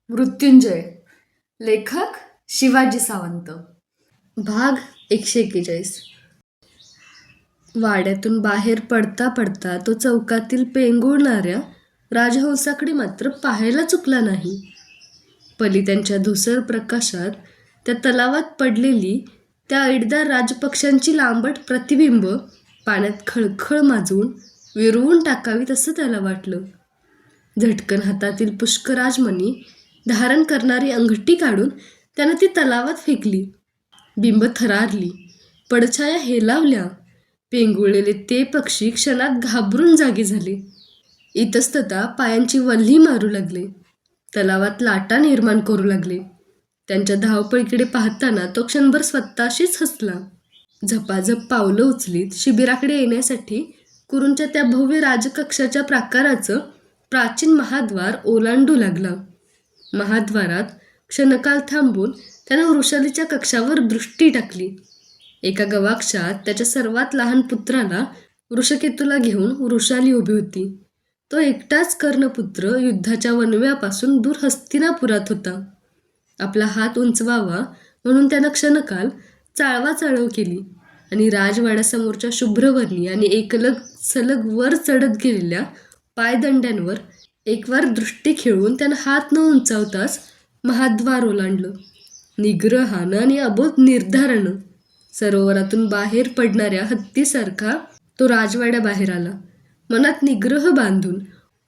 मृत्युंजय. लेखक शिवाजी सावंत. भाग 141. वाड्यातून बाहेर पडता पडता तो चौकातील पेंगुळणाऱ्या राजहंसाकडे मात्र पाहायला चुकला नाही. पलित्यांच्या धुसर प्रकाशात त्या तलावात पडलेली त्या ऐडदार राजपक्ष्यांची लांबट प्रतिबिंब पाण्यात खळखळ माजवून विरवून टाकावीत असं त्याला वाटलं. झटकन हातातील पुष्कराजमणी धारण करणारी अंगठी काढून त्यानं ती तलावात फेकली. बिंब थरारली, पडछाया हेलावल्या. पेंगुळलेले ते पक्षी क्षणात घाबरून जागे झाले. इतस्तता पायांची वल्ही मारू लागले. तलावात लाटा निर्माण करू लागले. त्यांच्या धावपळीकडे पाहताना तो क्षणभर स्वतःशीच हसला. झपाझप पावलं उचलीत शिबिराकडे येण्यासाठी कुरूंच्या त्या भव्य राजकक्षाच्या प्राकाराचं प्राचीन महाद्वार ओलांडू लागला. महाद्वारात क्षणकाल थांबून त्यानं वृषालीच्या कक्षावर दृष्टी टाकली. एका गवाक्षात त्याच्या सर्वात लहान पुत्राला वृषकेतूला घेऊन वृषाली उभी होती. तो एकटाच कर्णपुत्र युद्धाच्या वणव्यापासून दूर हस्तिनापुरात होता. आपला हात उंचवावा म्हणून त्यानं क्षणकाल चाळवाचाळव केली आणि राजवाड्यासमोरच्या शुभ्रवर्णी आणि एकलग सलग वर चढत गेलेल्या पायदंड्यांवर एकवार दृष्टी खेळून त्यानं हात न उंचावताच महाद्वार ओलांडलं. निग्रहानं आणि अबोध निर्धारानं सरोवरातून बाहेर पडणाऱ्या हत्तीसारखा तो राजवाड्याबाहेर आला. मनात निग्रह बांधून,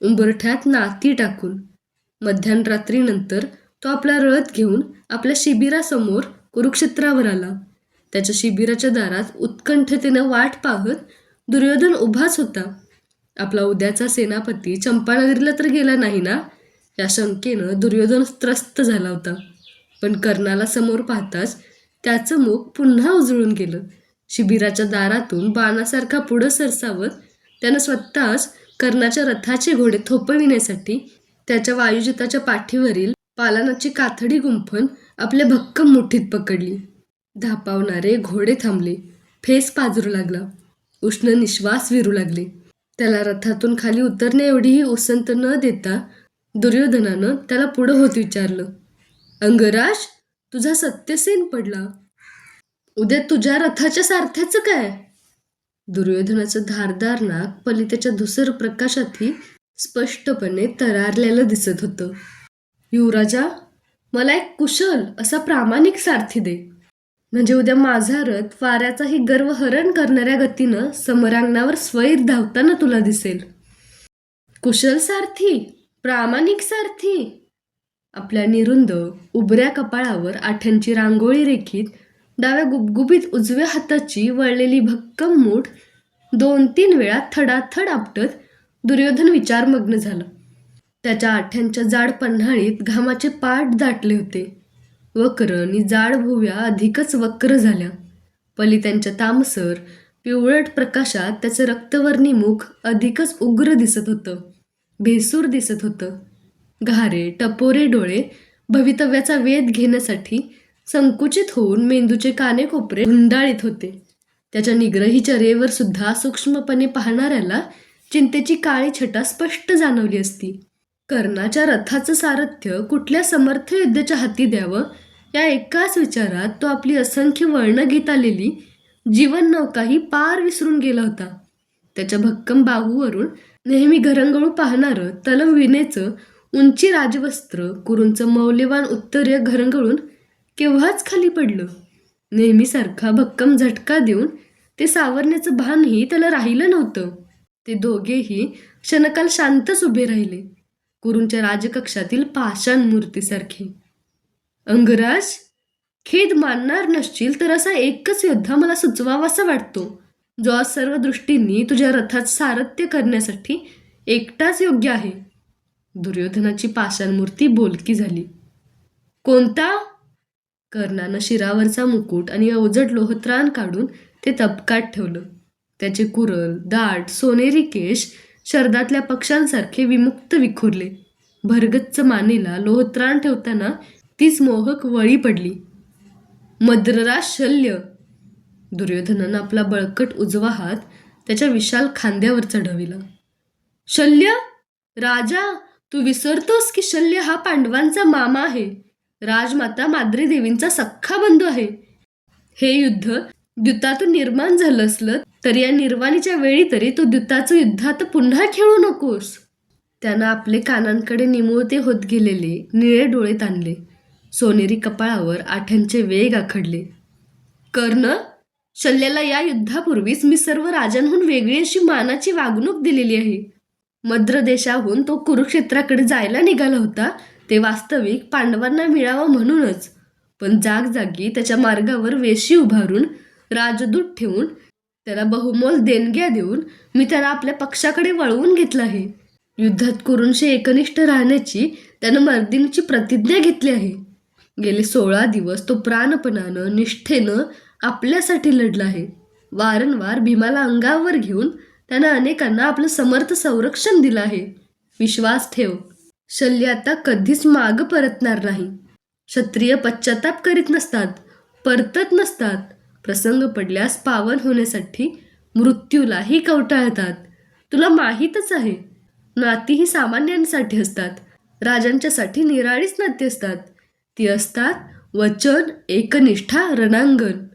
उंबरठ्यात नाती टाकून. मध्यानरात्रीनंतर तो आपला रथ घेऊन आपल्या शिबिरासमोर कुरुक्षेत्रावर आला. त्याच्या शिबिराच्या दारात उत्कंठतेनं वाट पाहत दुर्योधन उभाच होता. आपला उद्याचा सेनापती चंपानगरीला तर गेला नाही ना, या शंकेनं दुर्योधन त्रस्त झाला होता. पण कर्णाला समोर पाहताच त्याचं मुख पुन्हा उजळून गेलं. शिबिराच्या दारातून बाणासारखा पुढं सरसावत त्यानं स्वतःच कर्णाच्या रथाचे घोडे थोपविण्यासाठी त्याच्या वायुजिताच्या पाठीवरील पालानाची कातडी गुंफण आपल्या भक्कम मुठीत पकडली. धापावणारे घोडे थांबले. फेस पाजरू लागला. उष्ण निश्वास विरू लागले. त्याला रथातून खाली उतरण्या एवढीही उसंत न देता दुर्योधनानं त्याला पुढं होत विचारलं, अंगराज, तुझा सत्यसेन पडला. उद्या तुझ्या रथाच्या सारथ्याचं काय? दुर्योधनाचं धारदार नाक पलितेच्या धुसर प्रकाशातही स्पष्टपणे तरारलेलं दिसत होतं. युवराजा, मला एक कुशल असा प्रामाणिक सारथी दे, म्हणजे उद्या माझा रथ वाऱ्याचाही गर्व हरण करणाऱ्या गतीनं समरांगणावर स्वैर धावताना तुला दिसेल. कुशल सारथी, प्रामाणिक सारथी. आपल्या निरुंद उबऱ्या कपाळावर आठ्यांची रांगोळी रेखीत डाव्या गुबगुबीत उजव्या हाताची वळलेली भक्कम मूठ 2-3 वेळा थडाथड आपटत दुर्योधन विचारमग्न झाला. त्याच्या आठ्यांच्या जाड पन्हाळीत घामाचे पाट दाटले होते. वक्र आणि जाड भुव्या अधिकच वक्र झाल्या. पलित्यांच्या तामसर पिवळट प्रकाशात त्याचं रक्तवर्णी मुख अधिकच उग्र दिसत होतं, भेसूर दिसत होतं. घारे टपोरे डोळे भवितव्याचा वेध घेण्यासाठी संकुचित होऊन मेंदूचे कानेकोपरे गुंडाळीत होते. त्याच्या निग्रही चेहऱ्यावर सुद्धा सूक्ष्मपणे पाहणाऱ्याला चिंतेची काळी छटा स्पष्ट जाणवली असती. कर्णाच्या रथाचं सारथ्य कुठल्या समर्थ योद्ध्याच्या हाती द्यावं या एकाच विचारात तो आपली असंख्य वळणं घेत आलेली जीवन नौकाही पार विसरून गेला होता. त्याच्या भक्कम बाहूवरून नेहमी घरंगळू पाहणारं तलम विणेचं उंची राजवस्त्र, कुरूंचं मौल्यवान उत्तरीय घरंगळून केव्हाच खाली पडलं. नेहमीसारखा भक्कम झटका देऊन ते सावरण्याचं भानही त्याला राहिलं नव्हतं. ते दोघेही क्षणकाल शांतच उभे राहिले, कुरूंच्या राजकक्षातील पाषाण मूर्तीसारखे. अंगराज, खेद मानणार नसशील तर असा एकच योद्धा मला सुचवावासा वाटतो, जो आज सर्व दृष्टींनी तुझ्या रथात सारथ्य करण्यासाठी एकटाच योग्य आहे. दुर्योधनाची पाषाण मूर्ती बोलकी झाली. कोणता? कर्णानं शिरावरचा मुकुट आणि अवजड लोहत्राण काढून ते तबकात ठेवलं. त्याचे कुरल, दाट, सोनेरी केश शरदातल्या पक्ष्यांसारखे विमुक्त विखुरले. भरगच्च मानेला लोहत्राण ठेवताना तीच मोहक वळी पडली. मद्रराज शल्य. दुर्योधनानं आपला बळकट उजवा हात त्याच्या विशाल खांद्यावर चढविला. शल्य? राजा, तू विसरतोस की शल्य हा पांडवांचा मामा आहे, राजमाता माद्री देवींचा सख्खा बंधू आहे. हे युद्ध द्यूतातून निर्माण झालं असलं तरी या निर्वाणीच्या वेळी तरी तू द्यूताचं युद्धात पुन्हा खेळू नकोस. त्यानं आपले कानांकडे निमुळते होत गेलेले निळे डोळे ताणले. सोनेरी कपाळावर आठ्यांचे वेग आखडले. कर्ण, शल्याला या युद्धापूर्वीच मी सर्व राजांहून वेगळी अशी मानाची वागणूक दिलेली आहे. मद्र देशाहून तो कुरुक्षेत्राकडे जायला निघाला होता ते वास्तविक पांडवांना मिळावं म्हणूनच, पण जागजागी त्याच्या मार्गावर वेशी उभारून राजदूत ठेवून त्याला बहुमोल देणग्या देऊन मी त्याला आपल्या पक्षाकडे वळवून घेतलं आहे. युद्धात कुरूंशी एकनिष्ठ राहण्याची त्यानं मर्दिनीची प्रतिज्ञा घेतली आहे. गेले 16 दिवस तो प्राणपणानं निष्ठेनं आपल्यासाठी लढला आहे. वारंवार भीमाला अंगावर घेऊन त्यानं अनेकांना आपलं समर्थ संरक्षण दिलं आहे. विश्वास ठेव, शल्य आता कधीच मागं परतणार नाही. क्षत्रिय पश्चाताप करीत नसतात, परतत नसतात. प्रसंग पडल्यास पावन होण्यासाठी मृत्यूलाही कवटाळतात. तुला माहीतच आहे, नाती ही सामान्यांसाठी असतात, राजांच्यासाठी निराळीच नाती असतात. ती असतात वचन, एकनिष्ठा, रणांगण.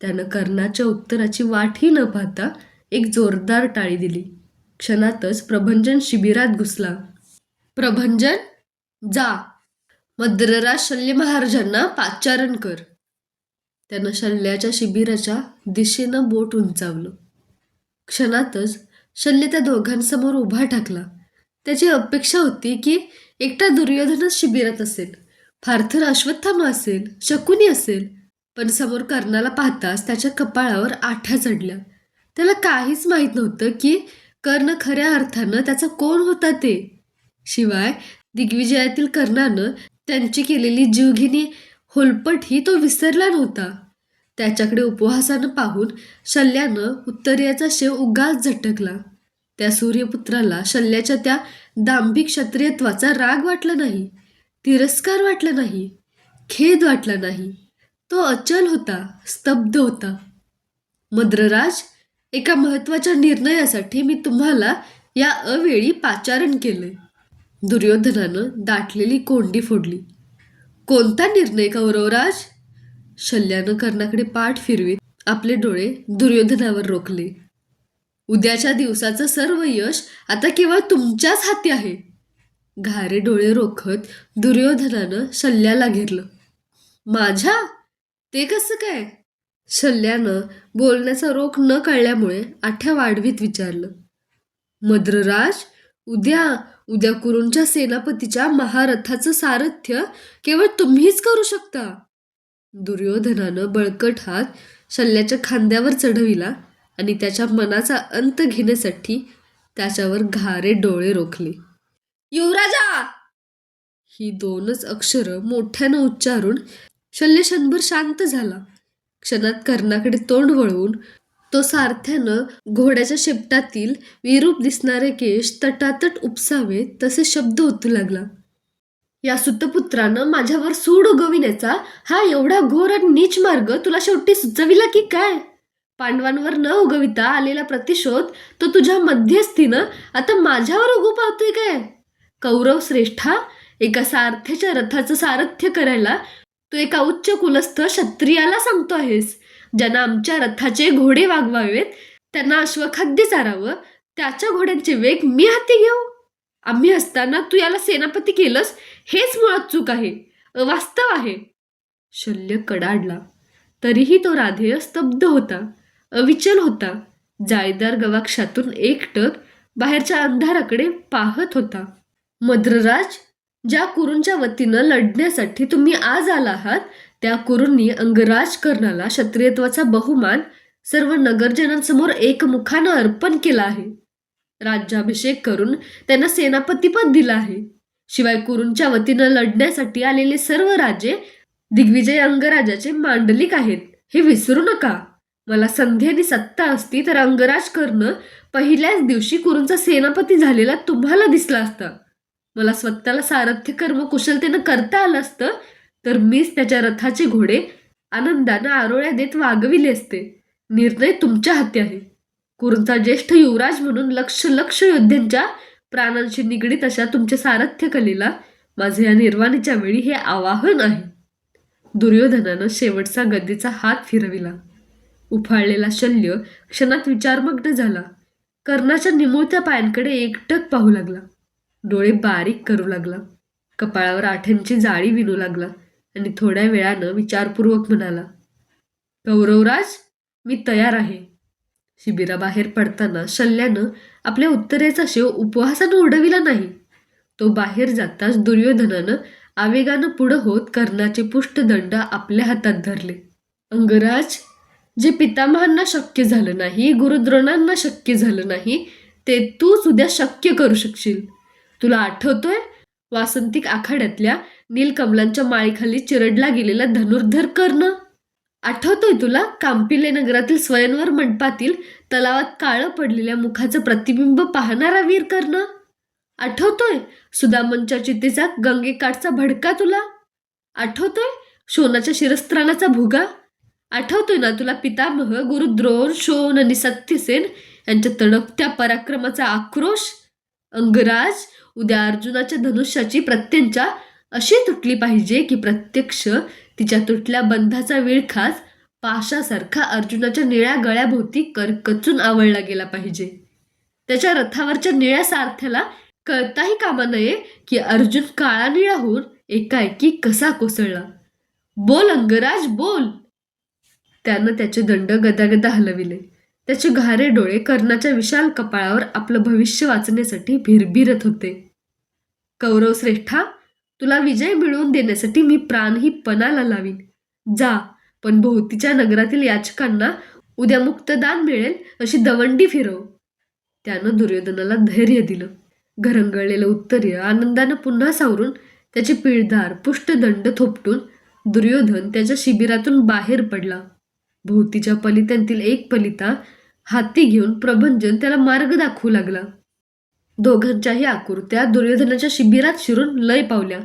त्यानं कर्णाच्या उत्तराची वाटही न पाहता एक जोरदार टाळी दिली. क्षणातच प्रभंजन शिबिरात घुसला. प्रभंजन, जा, मद्रराज शल्य महाराजांना पाचारण कर. त्यानं शल्याच्या शिबिराच्या दिशेनं बोट उंचावलं. क्षणातच शल्य त्या दोघांसमोर उभा ठाकला. त्याची अपेक्षा होती की एकटा दुर्योधनच शिबिरात असेल, फार तर अश्वत्थामा असेल, शकुनी असेल, पण समोर कर्णाला पाहताच त्याच्या कपाळावर आठ्या चढल्या. त्याला काहीच माहीत नव्हतं की कर्ण खऱ्या अर्थानं त्याचा कोण होता ते. शिवाय दिग्विजयातील कर्णानं त्यांची केलेली जीवघेणी होलपटही तो विसरला नव्हता. त्याच्याकडे उपहासानं पाहून शल्यानं उत्तरेचा शेव उगाच झटकला. त्या सूर्यपुत्राला शल्याच्या त्या दांभिक क्षत्रियत्वाचा राग वाटला नाही, तिरस्कार वाटला नाही, खेद वाटला नाही. तो अचल होता, स्तब्ध होता. मद्रराज, एका महत्वाच्या निर्णयासाठी मी तुम्हाला या अवेळी पाचारण केलंय. दुर्योधनानं दाटलेली कोंडी फोडली. कोणता निर्णय कौरवराज? शल्यानं कर्णाकडे पाठ फिरवीत आपले डोळे दुर्योधनावर रोखले. उद्याच्या दिवसाचं सर्व यश आता केवळ तुमच्याच हाती आहे. घारे डोळे रोखत दुर्योधनानं शल्याला घेरलं. माझ्या? ते कसं काय? शल्यानं बोलण्याचा रोख न कळल्यामुळे आठ्या वाढवीत विचारलं. मद्रराज, उद्या कुरूंच्या सेनापतीच्या महारथाचं सारथ्य केवळ तुम्हीच करू शकता. दुर्योधनानं बळकट हात शल्याच्या खांद्यावर चढविला आणि त्याच्या मनाचा अंत घेण्यासाठी त्याच्यावर घारे डोळे रोखले. युवराजा! ही 2च अक्षरं मोठ्यानं उच्चारून शल्य क्षणभर शांत झाला. क्षणात कर्णाकडे तोंड वळवून तो सारथ्यानं घोड्याच्या शेपटातील विरूप दिसणारे केश तटातट उपसावे तसे शब्द ओतू लागला. या सुतपुत्रानं माझ्यावर सूड उगविण्याचा हा एवढा घोर आणि नीच मार्ग तुला शेवटी सुचविला की काय? पांडवांवर न उगविता आलेला प्रतिशोध तो तुझ्या मध्यस्थीनं आता माझ्यावर उगू पाहतोय काय? कौरव श्रेष्ठा, एका सारथ्याच्या रथाचं सारथ्य करायला तू एका उच्च कुलस्थ क्षत्रियाला सांगतो आहेस. ज्यांना आमच्या रथाचे घोडे वागवावेत, त्यांना अश्वखाद्य चारावं, त्याच्या घोड्यांचे वेग मी हाती घेऊ? आम्ही असताना तू याला सेनापती केलंस, हेच मुळात चूक आहे, अवास्तव आहे. शल्य कडाडला. तरीही तो राधेय स्तब्ध होता, अविचल होता. जाळीदार गवाक्षातून एकटक बाहेरच्या अंधाराकडे पाहत होता. मद्रराज, ज्या कुरूंच्या वतीनं लढण्यासाठी तुम्ही आज आला आहात, त्या कुरूंनी अंगराज कर्णाला क्षत्रियत्वाचा बहुमान सर्व नगरजनांसमोर एकमुखानं अर्पण केला आहे. राज्याभिषेक करून त्यांना सेनापतीपद दिलं आहे. शिवाय कुरूंच्या वतीनं लढण्यासाठी आलेले सर्व राजे दिग्विजय अंगराजाचे मांडलिक आहेत, हे विसरू नका. मला संधी आणि सत्ता असती तर अंगराज कर्ण पहिल्याच दिवशी कुरूंचा सेनापती झालेला तुम्हाला दिसला असता. मला स्वतःला सारथ्य कर्म कुशलतेनं करता आलं असतं तर मीच त्याच्या रथाचे घोडे आनंदानं आरोळ्या देत वागविले असते. निर्णय तुमच्या हाती आहे. कुरूंचा ज्येष्ठ युवराज म्हणून लक्ष योद्ध्यांच्या प्राणांशी निगडीत अशा तुमच्या सारथ्य कलेला माझे या निर्वाणीच्या वेळी हे आवाहन आहे. दुर्योधनानं शेवटचा गदेचा हात फिरविला. उफाळलेला शल्य क्षणात विचारमग्न झाला. कर्णाच्या निमुळत्या पायांकडे एकटक पाहू लागला. डोळे बारीक करू लागला. कपाळावर आठ्यांची जाळी विणू लागला आणि थोड्या वेळानं विचारपूर्वक म्हणाला, कौरवराज, मी तयार आहे. शिबिराबाहेर पडताना शल्यानं आपल्या उत्तरेचा शेव उपवासानं उडविला नाही. तो बाहेर जाताच दुर्योधनानं आवेगानं पुढं होत कर्णाचे पुष्टदंड आपल्या हातात धरले. अंगराज, जे पितामहांना शक्य झालं नाही, गुरुद्रोणांना शक्य झालं नाही, ते तूच उद्या शक्य करू शकशील. तुला आठवतोय वासंतिक आखाड्यातल्या नीलकमलांच्या माळीखाली चिरडला गेलेला धनुर्धर कर्ण? आठवतोय तुला कांपिले नगरातील स्वयंवर मंडपातील तलावात काळं पडलेल्या मुखाचं प्रतिबिंब पाहणारा वीर कर्ण? आठवतोय सुदामनच्या चितेचा गंगेकाठचा भडका तुला? आठवतोय शोणाच्या शिरस्त्राणाचा भुगा? आठवतोय ना तुला पितामह गुरुद्रोण, शोण आणि सत्यसेन यांच्या तडकत्या पराक्रमाचा आक्रोश? अंगराज, उद्या अर्जुनाच्या धनुष्याची प्रत्यंचा अशी तुटली पाहिजे की प्रत्यक्ष तिच्या तुटल्या बंधाचा विळखाच पाशासारखा अर्जुनाच्या निळ्या गळ्याभोवती करकचून आवळला गेला पाहिजे. त्याच्या रथावरच्या निळ्या सारथ्याला कळताही कामा नये की अर्जुन काळा निळा होऊन एकाएकी कसा कोसळला. बोल अंगराज, बोल. त्यानं त्याचे दंड गदागदा हलविले. त्याचे घारे डोळे कर्णाच्या विशाल कपाळावर आपलं भविष्य वाचण्यासाठी भिरभिरत होते. कौरव श्रेष्ठा, तुला विजय मिळवून देण्यासाठी मी प्राणही पणाला लावीन. जा, पण भोवतीच्या नगरातील याचकांना उद्या मुक्तदान मिळेल अशी दवंडी फिरव. त्यानं दुर्योधनाला धैर्य दिलं. घरंगळलेलं उत्तरीय आनंदानं पुन्हा सावरून त्याचे पिळदार पुष्टदंड थोपटून दुर्योधन त्याच्या शिबिरातून बाहेर पडला. भोवतीच्या पलित्यांतील एक पलिता हाती घेऊन प्रभंजन त्याला मार्ग दाखवू लागला. दोघांच्याही आकुरत्या दुर्योधनाच्या शिबिरात शिरून लय पावल्या.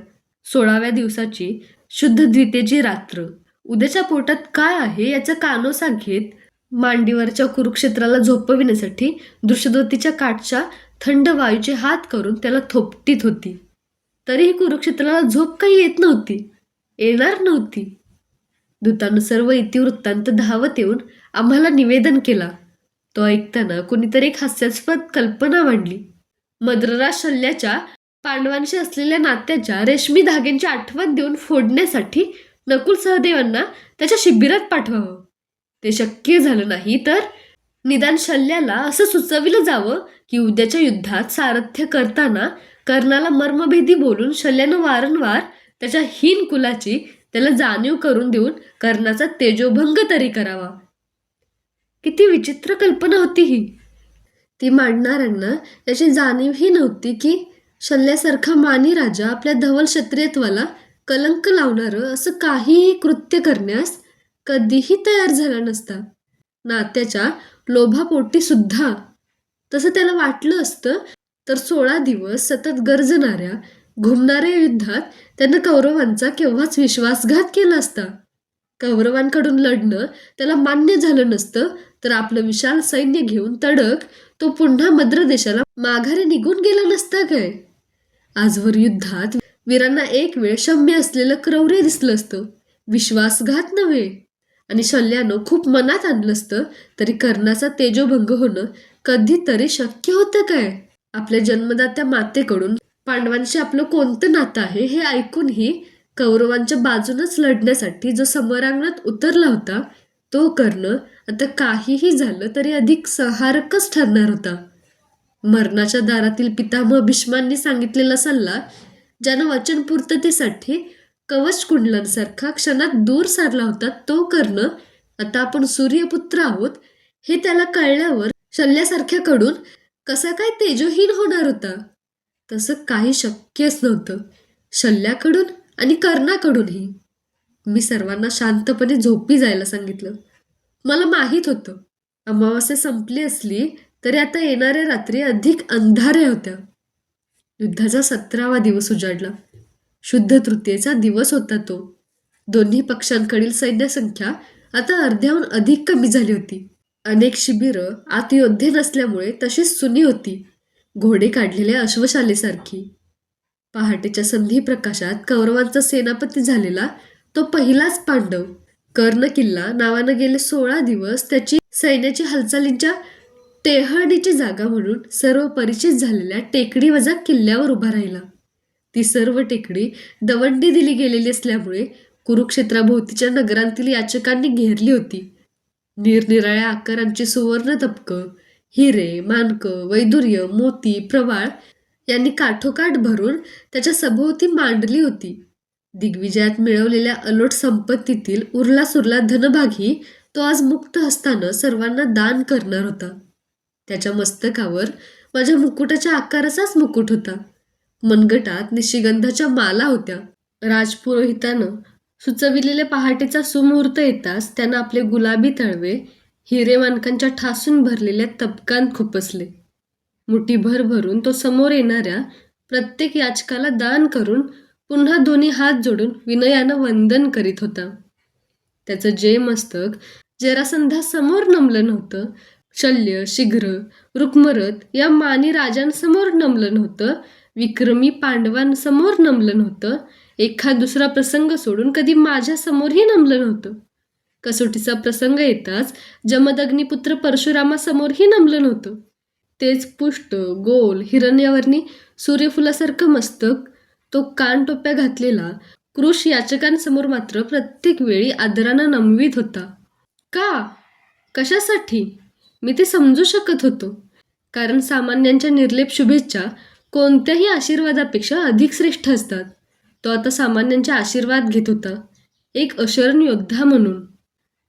16व्या दिवसाची शुद्ध द्वितेची रात्र. उद्याच्या पोटात काय आहे याचा कानोसा घेत मांडीवरच्या कुरुक्षेत्राला झोपविण्यासाठी दृष्टद्वतीच्या काठच्या थंड वायूचे हात करून त्याला थोपटीत होती. तरीही कुरुक्षेत्राला झोप काही येत नव्हती, येणार नव्हती. दूतानं सर्व इतिवृत्तांत धावत येऊन आम्हाला निवेदन केला. तो ऐकताना कुणीतरी एक हास्यास्पद कल्पना मांडली. मद्रराज शल्याच्या पांडवांशी असलेल्या नात्याच्या रेशमी धाग्यांची आठवण देऊन फोडण्यासाठी नकुल सहदेवांना त्याच्या शिबिरात पाठवावं. ते शक्य झालं नाही तर निदान शल्याला असं सुचविलं जावं की उद्याच्या युद्धात सारथ्य करताना कर्णाला मर्मभेदी बोलून शल्यानं वारंवार त्याच्या हीन कुलाची त्याला जाणीव करून देऊन कर्णाचा तेजोभंग तरी करावा. किती विचित्र कल्पना होती ही. ती मांडणाऱ्यांना त्याची जाणीवही नव्हती की शल्यासारखा मानी राजा आपल्या धवल क्षत्रियत्वाला कलंक लावणारं असं काहीही कृत्य करण्यास कधीही तयार झाला नसता. नात्याच्या लोभापोटी सुद्धा. तसं त्याला वाटलं असतं तर 16 दिवस सतत गरजणाऱ्या घुमणाऱ्या युद्धात त्यानं कौरवांचा केव्हाच विश्वासघात केला असता. कौरवांकडून लढणं त्याला मान्य झालं नसतं तर आपलं विशाल सैन्य घेऊन तडक तो पुन्हा मद्र देशाला माघारी निघून गेला नसता काय. आजवर युद्धात वीरांना एक वेळ शम्य असलेलं क्रौर्य दिसलं असतं, विश्वासघात नव्हे. आणि शल्यानं खूप मनात आणलं असतं तरी कर्णाचा तेजोभंग होणं कधीतरी शक्य होतं काय. आपल्या जन्मदात्या मातेकडून पांडवांशी आपलं कोणतं नातं आहे हे ऐकूनही कौरवांच्या बाजूनच लढण्यासाठी जो समरांगणात उतरला होता तो कर्ण आता काहीही झालं तरी अधिक संहारकच ठरणार होता. मरणाच्या दारातील पितामह भीष्मांनी सांगितलेला सल्ला ज्यानं वचनपूर्ततेसाठी कवच कुंडलांसारखा क्षणात दूर सारला होता तो कर्ण आता आपण सूर्यपुत्र आहोत हे त्याला कळल्यावर शल्यासारख्याकडून कसा काय तेजोहीन होणार होता. तसं काही शक्यच नव्हतं, शल्याकडून आणि कर्णाकडूनही. मी सर्वांना शांतपणे झोपी जायला सांगितलं. मला माहीत होतं अमावास्या संपली असली तरी आता येणाऱ्या रात्री अधिक अंधाऱ्या होत्या. युद्धाचा 17वा दिवस उजाडला. शुद्ध तृतीयेचा दिवस होता तो. दोन्ही पक्षांकडील सैन्यसंख्या आता अर्ध्याहून अधिक कमी झाली होती. अनेक शिबिरं आत योद्धे नसल्यामुळे तशीच सुनी होती. घोडे काढलेल्या अश्वशालेसारखी. पहाटेच्या संधी प्रकाशात कौरवांचा सेनापती झालेला तो पहिलाच पांडव कर्ण किल्ला नावानं गेले 16 दिवस त्याची सैन्याची हालचालींच्या टेहळणीची जागा म्हणून सर्व परिचित झालेल्या टेकडी वजा किल्ल्यावर उभा राहिला. ती सर्व टेकडी दवंडी दिली गेलेली असल्यामुळे कुरुक्षेत्राभोवतीच्या नगरांतील याचकांनी घेरली होती. निरनिराळ्या आकारांची सुवर्ण तपकं, हिरे, माणकं, वैदुर्य, मोती, प्रवाळ यांनी काठोकाठ भरून त्याच्या सभोवती मांडली होती. दिग्विजयात मिळवलेल्या अलोट संपत्तीतील उरलासुरला धनभागही तो आज मुक्त हस्तानं सर्वांना दान करणार होता. त्याच्या मस्तकावर माझ्या मुकुटाच्या आकाराचाच मुकुट होता. मनगटात निशिगंधाच्या माला होत्या. राजपुरोहितानं सुचविलेल्या पहाटेचा सुमुहूर्त येताच त्यानं आपले गुलाबी तळवे हिरे माणकांच्या ठासून भरलेल्या तबकांत खुपसले. मुठीभर भरून तो समोर येणाऱ्या प्रत्येक याचकाला दान करून पुन्हा दोन्ही हात जोडून विनयानं वंदन करीत होता. त्याचं जे मस्तक जरासंधासमोर नमलं नव्हतं, शल्य, शीघ्र, रुक्मरथ या मानी राजांसमोर नमलं नव्हतं, विक्रमी पांडवांसमोर नमलं नव्हतं, एखाद दुसरा प्रसंग सोडून कधी माझ्यासमोरही नमलं नव्हतं. कसोटीचा प्रसंग येताच जमदग्निपुत्र परशुरामासमोरही नमलं नव्हतं. तेच पुष्ट, गोल, हिरण्यवर्णी सूर्यफुलासारखं मस्तक तो कानटोप्या घातलेला कृश याचकांसमोर मात्र प्रत्येक वेळी आदरानं नमवीत होता. का? कशासाठी? मी ते समजू शकत होतो. कारण सामान्यांच्या निर्लेप शुभेच्छा कोणत्याही आशीर्वादापेक्षा अधिक श्रेष्ठ असतात. तो आता सामान्यांचे आशीर्वाद घेत होता, एक अशरण योद्धा म्हणून.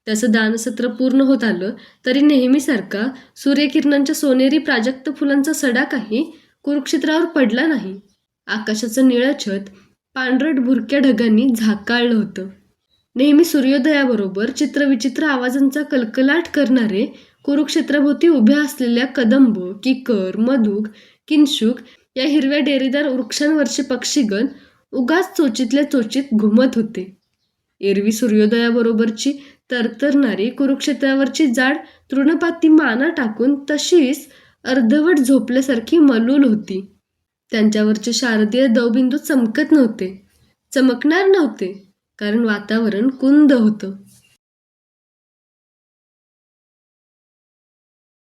त्याचं दानसत्र पूर्ण होत आलं तरी नेहमीसारखा सूर्यकिरणांच्या सोनेरी प्राजक्त फुलांचा सडा काही कुरुक्षेत्रावर पडला नाही. आकाशाचं निळं छत पांढरट भुरक्या ढगांनी झाकाळलं होतं. नेहमी सूर्योदयाबरोबर चित्रविचित्र आवाजांचा कलकलाट करणारे कुरुक्षेत्राभोवती उभ्या असलेल्या कदंब, किकर, मधुक, किंशुक या हिरव्या डेरेदार वृक्षांवरचे पक्षीगण उगाच चोचीतल्या चोचीत घुमत होते. एरवी सूर्योदयाबरोबरची तरतरणारी कुरुक्षेत्रावरची जाड तृणपाती माना टाकून तशीच अर्धवट झोपल्यासारखी मलूल होती. त्यांच्यावरचे शारदीय दवबिंदू चमकत नव्हते, चमकणार नव्हते, कारण वातावरण कुंद होतं.